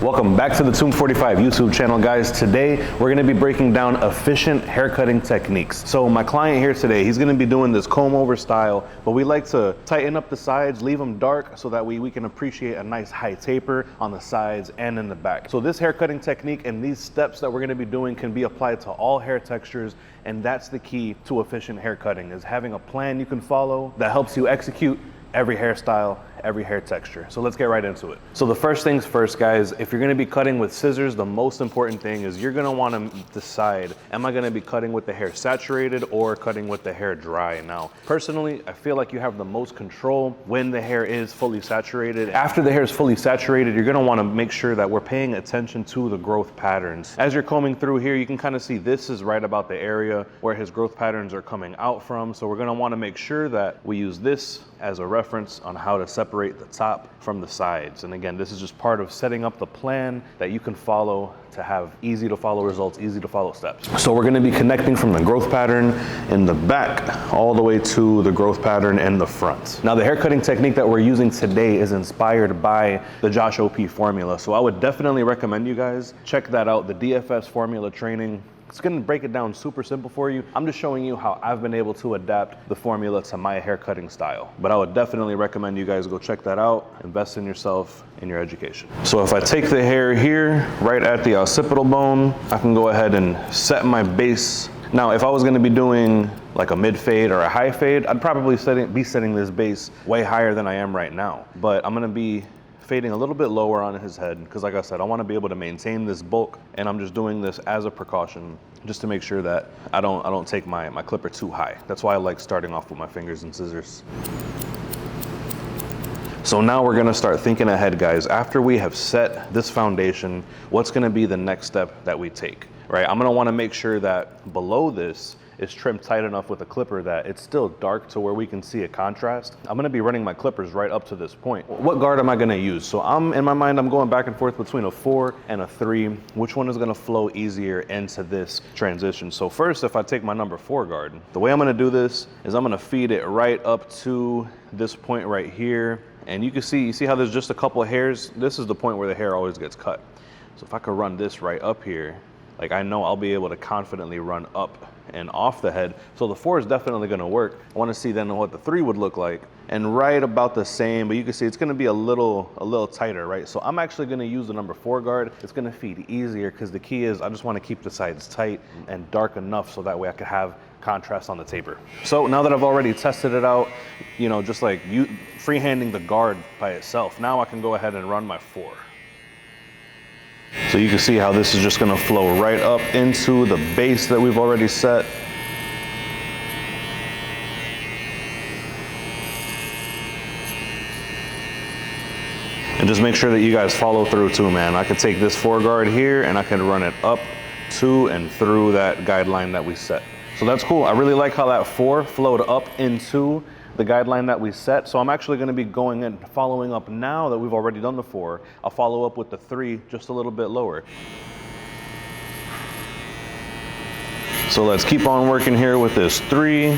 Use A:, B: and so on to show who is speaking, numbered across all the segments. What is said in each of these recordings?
A: Welcome back to the Tomb 45 YouTube channel, guys. Today we're going to be breaking down efficient haircutting techniques. So my client here today, he's going to be doing this comb over style, but we like to tighten up the sides, leave them dark so that we can appreciate a nice high taper on the sides and in the back. So this haircutting technique and these steps that we're going to be doing can be applied to all hair textures, and that's the key to efficient haircutting, is having a plan you can follow that helps you execute every hairstyle, every hair texture. So let's get right into it. So the first things first, guys, if you're gonna be cutting with scissors, the most important thing is you're gonna wanna decide, am I gonna be cutting with the hair saturated or cutting with the hair dry? Now, personally, I feel like you have the most control when the hair is fully saturated. After the hair is fully saturated, you're gonna wanna make sure that we're paying attention to the growth patterns. As you're combing through here, you can kind of see this is right about the area where his growth patterns are coming out from. So we're gonna wanna make sure that we use this as a reference on how to separate the top from the sides. And again, this is just part of setting up the plan that you can follow to have easy to follow results, easy to follow steps. So we're gonna be connecting from the growth pattern in the back all the way to the growth pattern in the front. Now the haircutting technique that we're using today is inspired by the Josh OP formula. So I would definitely recommend you guys check that out, the DFS formula training. It's gonna break it down super simple for you. I'm just showing you how I've been able to adapt the formula to my haircutting style. But I would definitely recommend you guys go check that out, invest in yourself, in your education. So if I take the hair here, right at the occipital bone, I can go ahead and set my base. Now, if I was gonna be doing like a mid fade or a high fade, I'd probably be setting this base way higher than I am right now. But I'm gonna be fading a little bit lower on his head because, like I said, I want to be able to maintain this bulk, and I'm just doing this as a precaution just to make sure that I don't take my clipper too high. That's why I like starting off with my fingers and scissors. So now we're gonna start thinking ahead, guys. After we have set this foundation, what's gonna be the next step that we take, right? I'm gonna wanna make sure that below this is trimmed tight enough with a clipper that it's still dark to where we can see a contrast. I'm gonna be running my clippers right up to this point. What guard am I gonna use? So in my mind, I'm going back and forth between a 4 and a 3. Which one is gonna flow easier into this transition? So first, if I take my number 4 guard, the way I'm gonna do this is I'm gonna feed it right up to this point right here. And you see how there's just a couple of hairs? This is the point where the hair always gets cut. So if I could run this right up here, like I know I'll be able to confidently run up and off the head. So the 4 is definitely gonna work. I wanna see then what the 3 would look like. And right about the same, but you can see it's gonna be a little tighter, right? So I'm actually gonna use the number 4 guard. It's gonna feed easier because the key is I just wanna keep the sides tight and dark enough so that way I could have contrast on the taper. So now that I've already tested it out, you know, just like you freehanding the guard by itself, now I can go ahead and run my 4. So you can see how this is just gonna flow right up into the base that we've already set. And just make sure that you guys follow through too, man. I could take this 4 guard here and I can run it up to and through that guideline that we set. So that's cool. I really like how that 4 flowed up into the guideline that we set. So I'm actually gonna be going and following up now that we've already done the 4. I'll follow up with the 3 just a little bit lower. So let's keep on working here with this 3.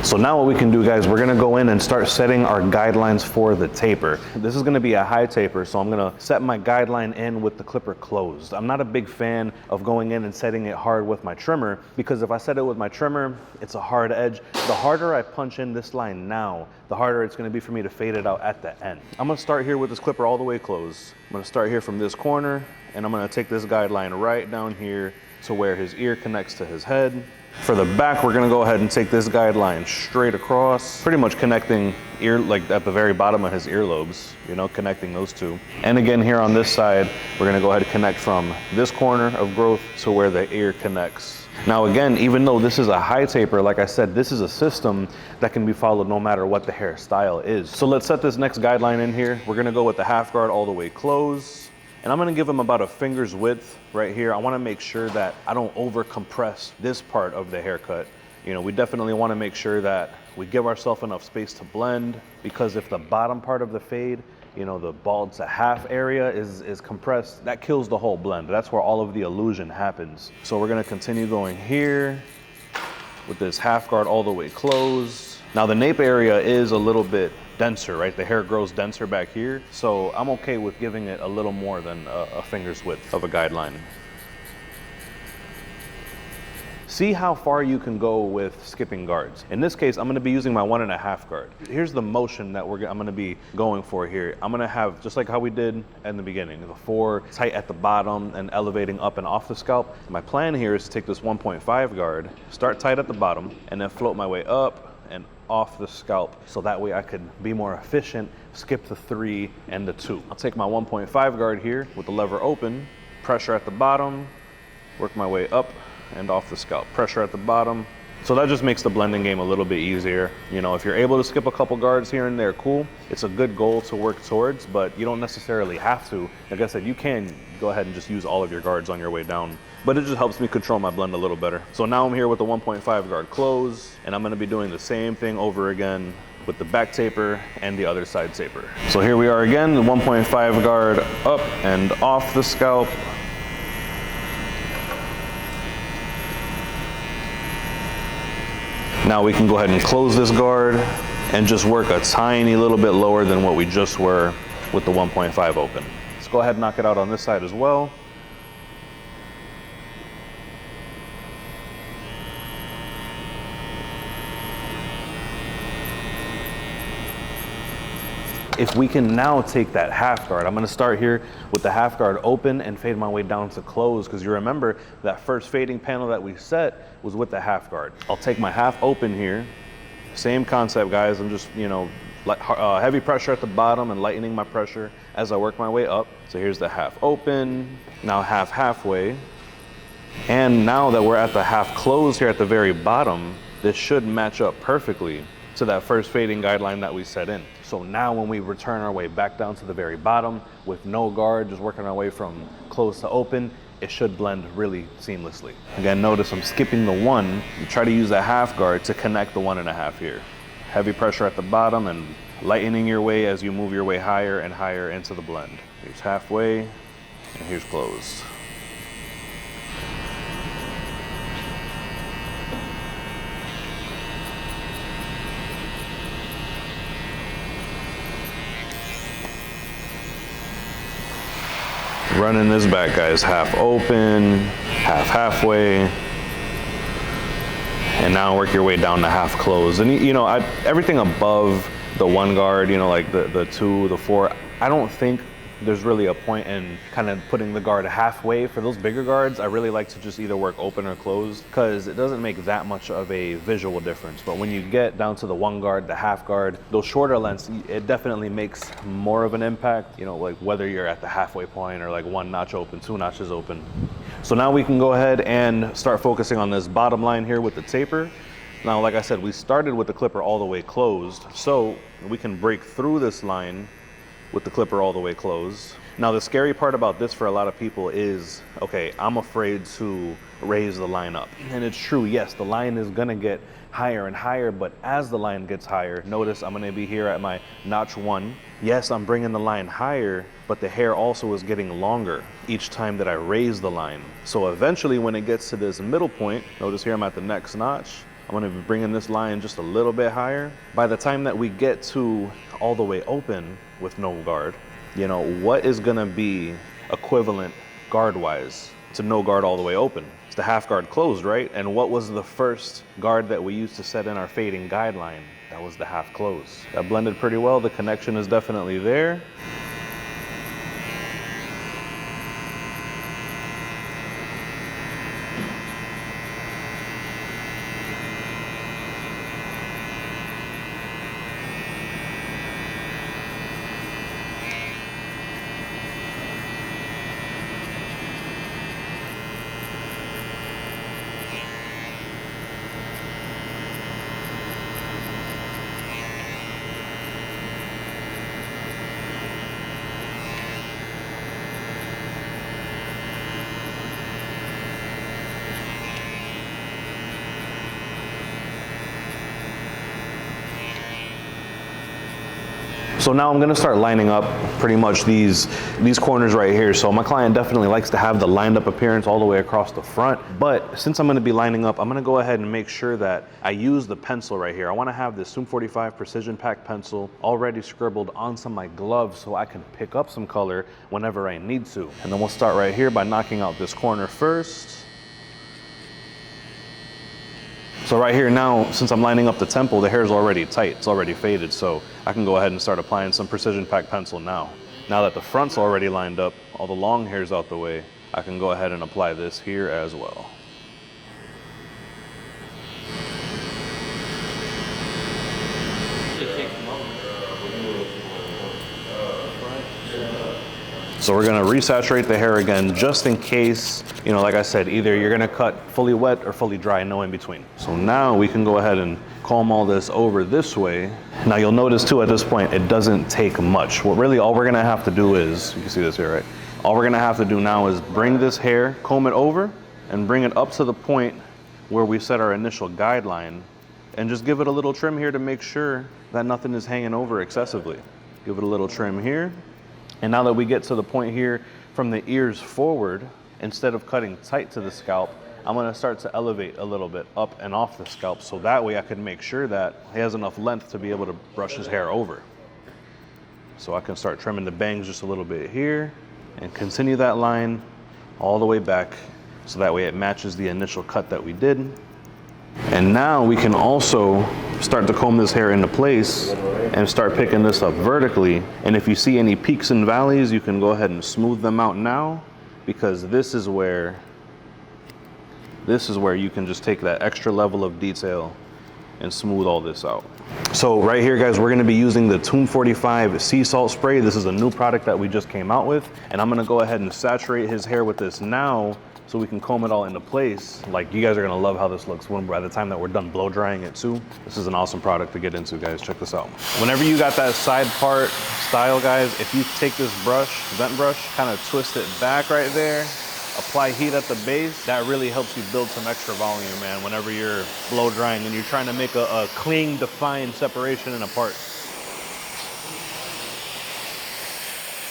A: So now what we can do, guys, we're gonna go in and start setting our guidelines for the taper. This is gonna be a high taper, so I'm gonna set my guideline in with the clipper closed. I'm not a big fan of going in and setting it hard with my trimmer, because if I set it with my trimmer, it's a hard edge. The harder I punch in this line now, the harder it's gonna be for me to fade it out at the end. I'm gonna start here with this clipper all the way closed. I'm gonna start here from this corner, and I'm gonna take this guideline right down here to where his ear connects to his head. For the back, we're gonna go ahead and take this guideline straight across, pretty much connecting like at the very bottom of his earlobes, you know, connecting those two. And again, here on this side, we're gonna go ahead and connect from this corner of growth to where the ear connects. Now again, even though this is a high taper, like I said, this is a system that can be followed no matter what the hairstyle is. So let's set this next guideline in here. We're gonna go with the half guard all the way closed. And I'm gonna give him about a finger's width right here. I wanna make sure that I don't over compress this part of the haircut. You know, we definitely wanna make sure that we give ourselves enough space to blend, because if the bottom part of the fade, you know, the bald to half area is compressed, that kills the whole blend. That's where all of the illusion happens. So we're gonna continue going here with this half guard all the way closed. Now the nape area is a little bit denser, right? The hair grows denser back here. So I'm okay with giving it a little more than a finger's width of a guideline. See how far you can go with skipping guards. In this case, I'm gonna be using my 1.5 guard. Here's the motion that I'm gonna be going for here. I'm gonna have, just like how we did in the beginning, the 4 tight at the bottom and elevating up and off the scalp. My plan here is to take this 1.5 guard, start tight at the bottom, and then float my way up and off the scalp, so that way I could be more efficient, skip the 3 and the 2. I'll take my 1.5 guard here with the lever open, pressure at the bottom, work my way up and off the scalp, pressure at the bottom. So that just makes the blending game a little bit easier. You know, if you're able to skip a couple guards here and there, cool. It's a good goal to work towards, but you don't necessarily have to. Like I said, you can go ahead and just use all of your guards on your way down, but it just helps me control my blend a little better. So now I'm here with the 1.5 guard close, and I'm gonna be doing the same thing over again with the back taper and the other side taper. So here we are again, the 1.5 guard up and off the scalp. Now we can go ahead and close this guard and just work a tiny little bit lower than what we just were with the 1.5 open. Let's go ahead and knock it out on this side as well. If we can now take that half guard, I'm gonna start here with the half guard open and fade my way down to close, because you remember that first fading panel that we set was with the half guard. I'll take my half open here. Same concept, guys. I'm just, you know, heavy pressure at the bottom and lightening my pressure as I work my way up. So here's the half open, now halfway. And now that we're at the half close here at the very bottom, this should match up perfectly to that first fading guideline that we set in. So now when we return our way back down to the very bottom with no guard, just working our way from close to open, it should blend really seamlessly. Again, notice I'm skipping the 1. You try to use a half guard to connect the 1.5 here. Heavy pressure at the bottom and lightening your way as you move your way higher and higher into the blend. Here's halfway, and here's closed. Running this back, guys, half open, halfway, and now work your way down to half close. And you know, everything above the 1 guard, you know, like the 2, the 4, I don't think there's really a point in kind of putting the guard halfway. For those bigger guards, I really like to just either work open or closed, because it doesn't make that much of a visual difference. But when you get down to the 1 guard, the half guard, those shorter lengths, it definitely makes more of an impact, you know, like whether you're at the halfway point or like 1 notch open, 2 notches open. So now we can go ahead and start focusing on this bottom line here with the taper. Now, like I said, we started with the clipper all the way closed, so we can break through this line with the clipper all the way closed. Now, the scary part about this for a lot of people is, okay, I'm afraid to raise the line up. And it's true, yes, the line is gonna get higher and higher, but as the line gets higher, notice I'm gonna be here at my notch 1. Yes, I'm bringing the line higher, but the hair also is getting longer each time that I raise the line. So eventually when it gets to this middle point, notice here I'm at the next notch, I'm gonna be bringing this line just a little bit higher. By the time that we get to all the way open with no guard, you know, what is gonna be equivalent guard-wise to no guard all the way open? It's the half guard closed, right? And what was the first guard that we used to set in our fading guideline? That was the half close. That blended pretty well. The connection is definitely there. So now I'm gonna start lining up pretty much these corners right here. So my client definitely likes to have the lined up appearance all the way across the front. But since I'm gonna be lining up, I'm gonna go ahead and make sure that I use the pencil right here. I wanna have this Zoom 45 Precision Pack pencil already scribbled onto my gloves so I can pick up some color whenever I need to. And then we'll start right here by knocking out this corner first. So right here now, since I'm lining up the temple, the hair is already tight, it's already faded, so I can go ahead and start applying some Precision Pack pencil now. Now that the front's already lined up, all the long hair's out the way, I can go ahead and apply this here as well. So we're gonna resaturate the hair again, just in case, you know, like I said, either you're gonna cut fully wet or fully dry, no in between. So now we can go ahead and comb all this over this way. Now you'll notice too at this point, it doesn't take much. What really all we're gonna have to do is, you can see this here, right? All we're gonna have to do now is bring this hair, comb it over, and bring it up to the point where we set our initial guideline, and just give it a little trim here to make sure that nothing is hanging over excessively. Give it a little trim here. And now that we get to the point here from the ears forward, instead of cutting tight to the scalp, I'm gonna start to elevate a little bit up and off the scalp, so that way I can make sure that he has enough length to be able to brush his hair over. So I can start trimming the bangs just a little bit here and continue that line all the way back, so that way it matches the initial cut that we did. And now we can also start to comb this hair into place and start picking this up vertically. And if you see any peaks and valleys, you can go ahead and smooth them out now, because this is where you can just take that extra level of detail and smooth all this out. So right here, guys, we're gonna be using the Zoom 45 Sea Salt Spray. This is a new product that we just came out with. And I'm gonna go ahead and saturate his hair with this now, so we can comb it all into place. Like, you guys are gonna love how this looks by the time that we're done blow drying it too. This is an awesome product to get into, guys. Check this out. Whenever you got that side part style, guys, if you take this brush, vent brush, kind of twist it back right there, apply heat at the base, that really helps you build some extra volume, man, whenever you're blow drying and you're trying to make a clean, defined separation in a part.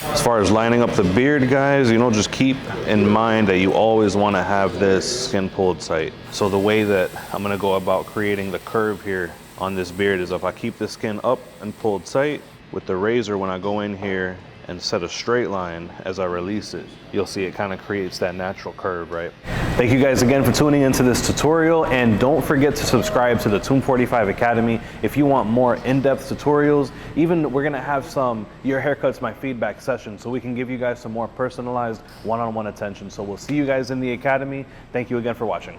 A: As far as lining up the beard, guys, you know, just keep in mind that you always want to have this skin pulled tight. So the way that I'm going to go about creating the curve here on this beard is if I keep the skin up and pulled tight with the razor, when I go in here and set a straight line as I release it, you'll see it kind of creates that natural curve, right? Thank you guys again for tuning into this tutorial, and don't forget to subscribe to the Zoom 45 Academy if you want more in-depth tutorials. Even we're gonna have some Your Haircut's My Feedback sessions, so we can give you guys some more personalized one-on-one attention. So we'll see you guys in the Academy. Thank you again for watching.